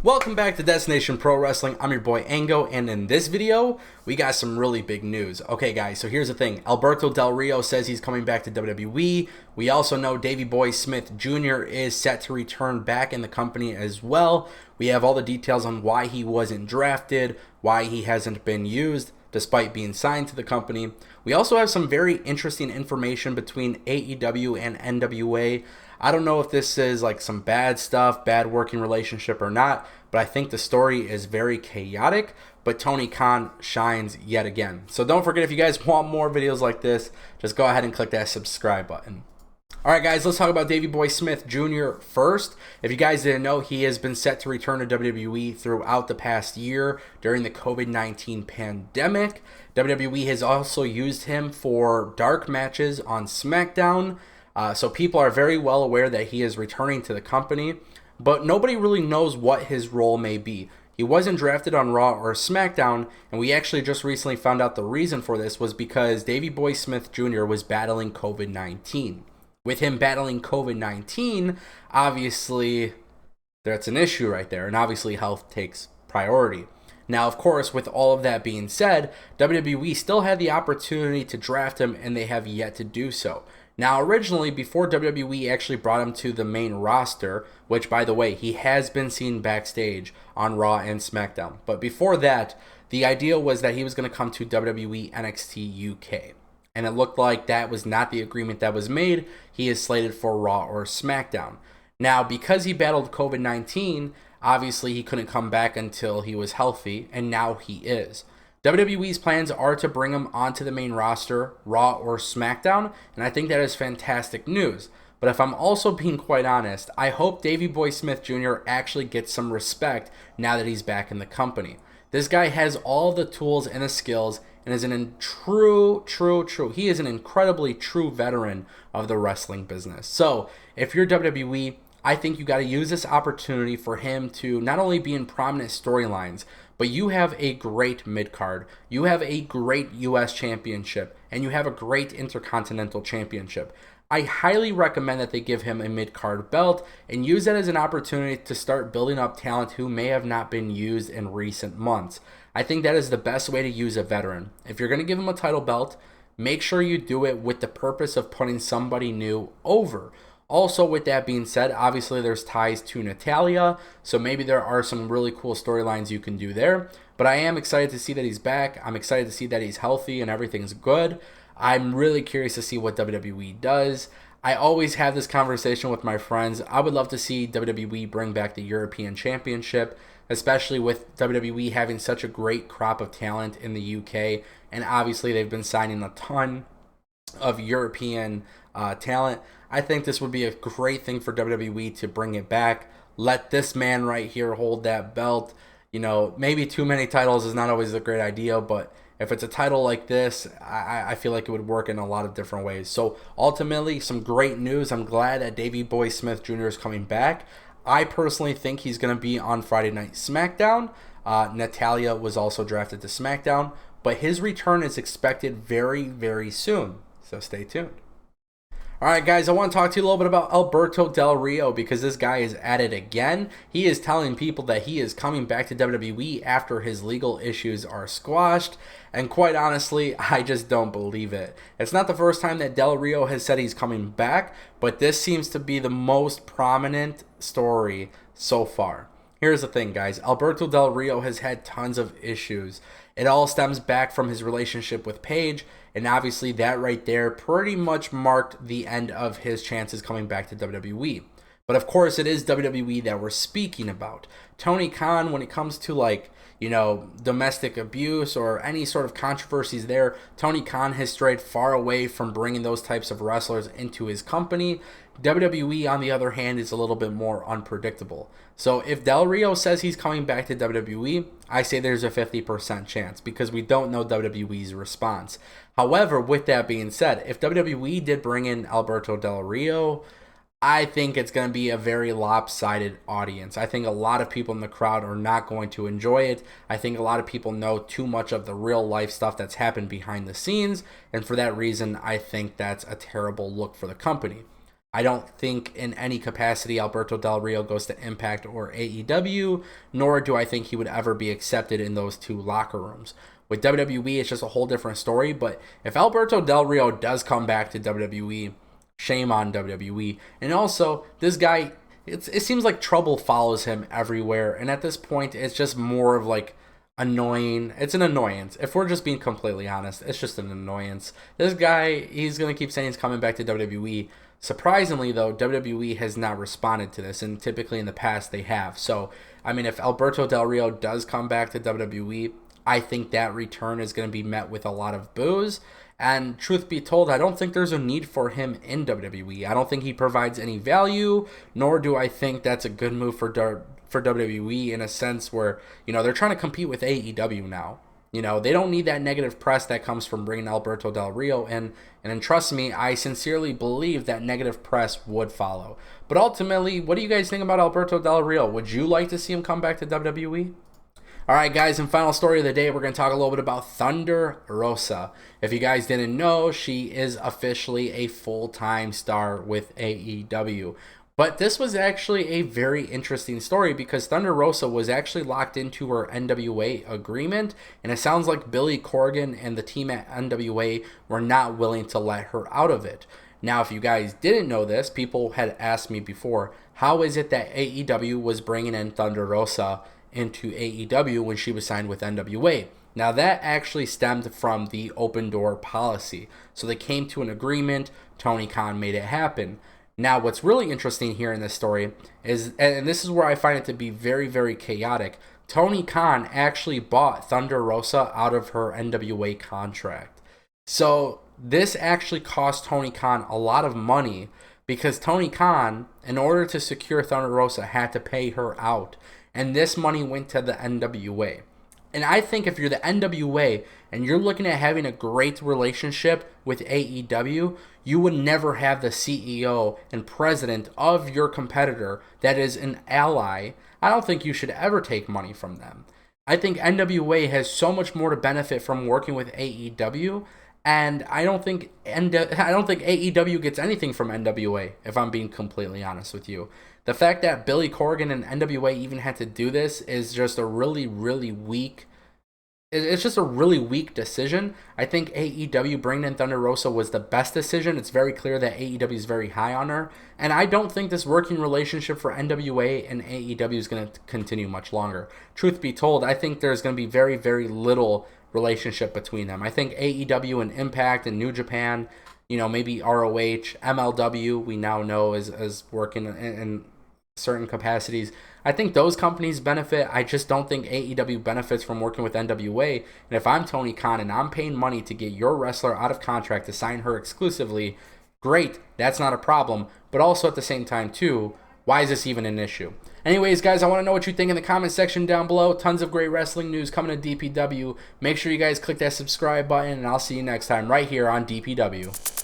Welcome back to Destination Pro Wrestling. I'm your boy Ango, and in this video, we got some really big news. Okay, guys, so here's the thing. Alberto Del Rio says he's coming back to WWE. We also know Davey Boy Smith Jr. is set to return back in the company as well. We have all the details on why he wasn't drafted, why he hasn't been used, despite being signed to the company. We also have some very interesting information between AEW and NWA. I don't know if this is like some bad stuff, bad working relationship or not, but I think the story is very chaotic, but Tony Khan shines yet again. So don't forget, if you guys want more videos like this, just go ahead and click that subscribe button. Alright guys, let's talk about Davey Boy Smith Jr. first. If you guys didn't know, he has been set to return to WWE throughout the past year during the COVID-19 pandemic. WWE has also used him for dark matches on SmackDown. So people are very well aware that he is returning to the company, but nobody really knows what his role may be. He wasn't drafted on Raw or SmackDown, and we actually just recently found out the reason for this was because Davey Boy Smith Jr. was battling COVID-19. With him battling COVID-19, obviously that's an issue right there, and obviously health takes priority. Now, of course, with all of that being said, WWE still had the opportunity to draft him, and they have yet to do so. Now, originally, before WWE actually brought him to the main roster, which, by the way, he has been seen backstage on Raw and SmackDown. But before that, the idea was that he was going to come to WWE NXT UK. And it looked like that was not the agreement that was made. He is slated for Raw or SmackDown. Now, because he battled COVID-19, obviously he couldn't come back until he was healthy, and now he is. WWE's plans are to bring him onto the main roster, Raw or SmackDown, and I think that is fantastic news. But if I'm also being quite honest, I hope Davey Boy Smith Jr. actually gets some respect now that he's back in the company. This guy has all the tools and the skills and is he is an incredibly true veteran of the wrestling business. So if you're WWE, I think you got to use this opportunity for him to not only be in prominent storylines, but you have a great mid-card, you have a great U.S. championship, and you have a great Intercontinental championship. I highly recommend that they give him a mid-card belt and use that as an opportunity to start building up talent who may have not been used in recent months. I think that is the best way to use a veteran. If you're going to give him a title belt, make sure you do it with the purpose of putting somebody new over. Also, with that being said, obviously there's ties to Natalya, so maybe there are some really cool storylines you can do there. But I am excited to see that he's back. I'm excited to see that he's healthy and everything's good. I'm really curious to see what WWE does. I always have this conversation with my friends. I would love to see WWE bring back the European Championship, especially with WWE having such a great crop of talent in the UK. And obviously they've been signing a ton of European talent. I think this would be a great thing for WWE to bring it back. Let this man right here hold that belt. You know, maybe too many titles is not always a great idea, but if it's a title like this, I feel like it would work in a lot of different ways. So ultimately, some great news. I'm glad that Davey Boy Smith Jr. is coming back. I personally think he's going to be on Friday Night SmackDown. Natalya was also drafted to SmackDown, but his return is expected very, very soon. So stay tuned. Alright guys, I want to talk to you a little bit about Alberto Del Rio because this guy is at it again. He is telling people that he is coming back to WWE after his legal issues are squashed. And quite honestly, I just don't believe it. It's not the first time that Del Rio has said he's coming back, but this seems to be the most prominent story so far. Here's the thing, guys. Alberto Del Rio has had tons of issues. It all stems back from his relationship with Paige, and obviously that right there pretty much marked the end of his chances coming back to WWE. But of course, it is WWE that we're speaking about. Tony Khan, when it comes to domestic abuse or any sort of controversies there, Tony Khan has strayed far away from bringing those types of wrestlers into his company. WWE, on the other hand, is a little bit more unpredictable. So if Del Rio says he's coming back to WWE, I say there's a 50% chance because we don't know WWE's response. However, with that being said, if WWE did bring in Alberto Del Rio, I think it's going to be a very lopsided audience. I think a lot of people in the crowd are not going to enjoy it. I think a lot of people know too much of the real life stuff that's happened behind the scenes, and for that reason, I think that's a terrible look for the company. I don't think in any capacity Alberto Del Rio goes to Impact or AEW, nor do I think he would ever be accepted in those two locker rooms. With WWE, it's just a whole different story, but if Alberto Del Rio does come back to WWE, shame on WWE. And also, this guy, it seems like trouble follows him everywhere, and at this point, it's just more of like annoying. It's an annoyance. If we're just being completely honest, it's just an annoyance. This guy, he's going to keep saying he's coming back to WWE. Surprisingly, though, WWE has not responded to this, and typically in the past they have. So, I mean, if Alberto Del Rio does come back to WWE, I think that return is going to be met with a lot of boos. And truth be told, I don't think there's a need for him in WWE. I don't think he provides any value, nor do I think that's a good move for WWE in a sense where, you know, they're trying to compete with AEW now. You know, they don't need that negative press that comes from bringing Alberto Del Rio in. And trust me, I sincerely believe that negative press would follow. But ultimately, what do you guys think about Alberto Del Rio? Would you like to see him come back to WWE? Alright guys, and final story of the day, we're going to talk a little bit about Thunder Rosa. If you guys didn't know, she is officially a full-time star with AEW. But this was actually a very interesting story because Thunder Rosa was actually locked into her NWA agreement, and it sounds like Billy Corgan and the team at NWA were not willing to let her out of it. Now, if you guys didn't know this, people had asked me before, how is it that AEW was bringing in Thunder Rosa into AEW when she was signed with NWA? Now, that actually stemmed from the open door policy. So they came to an agreement, Tony Khan made it happen. Now, what's really interesting here in this story is, and this is where I find it to be very, very chaotic, Tony Khan actually bought Thunder Rosa out of her NWA contract. So this actually cost Tony Khan a lot of money because Tony Khan, in order to secure Thunder Rosa, had to pay her out. And this money went to the NWA. And I think if you're the NWA and you're looking at having a great relationship with AEW, you would never have the CEO and president of your competitor that is an ally. I don't think you should ever take money from them. I think NWA has so much more to benefit from working with AEW, and I don't think AEW gets anything from NWA, if I'm being completely honest with you. The fact that Billy Corgan and NWA even had to do this is just a really, really weak. It's just a really weak decision. I think AEW bringing in Thunder Rosa was the best decision. It's very clear that AEW is very high on her. And I don't think this working relationship for NWA and AEW is going to continue much longer. Truth be told, I think there's going to be very, very little relationship between them. I think AEW and Impact and New Japan, you know, maybe ROH, MLW, we now know is working in certain capacities. I think those companies benefit. I just don't think AEW benefits from working with NWA. And if I'm Tony Khan and I'm paying money to get your wrestler out of contract to sign her exclusively, great, that's not a problem. But also at the same time too, why is this even an issue? Anyways, guys, I want to know what you think in the comment section down below. Tons of great wrestling news coming to DPW. Make sure you guys click that subscribe button, and I'll see you next time right here on DPW.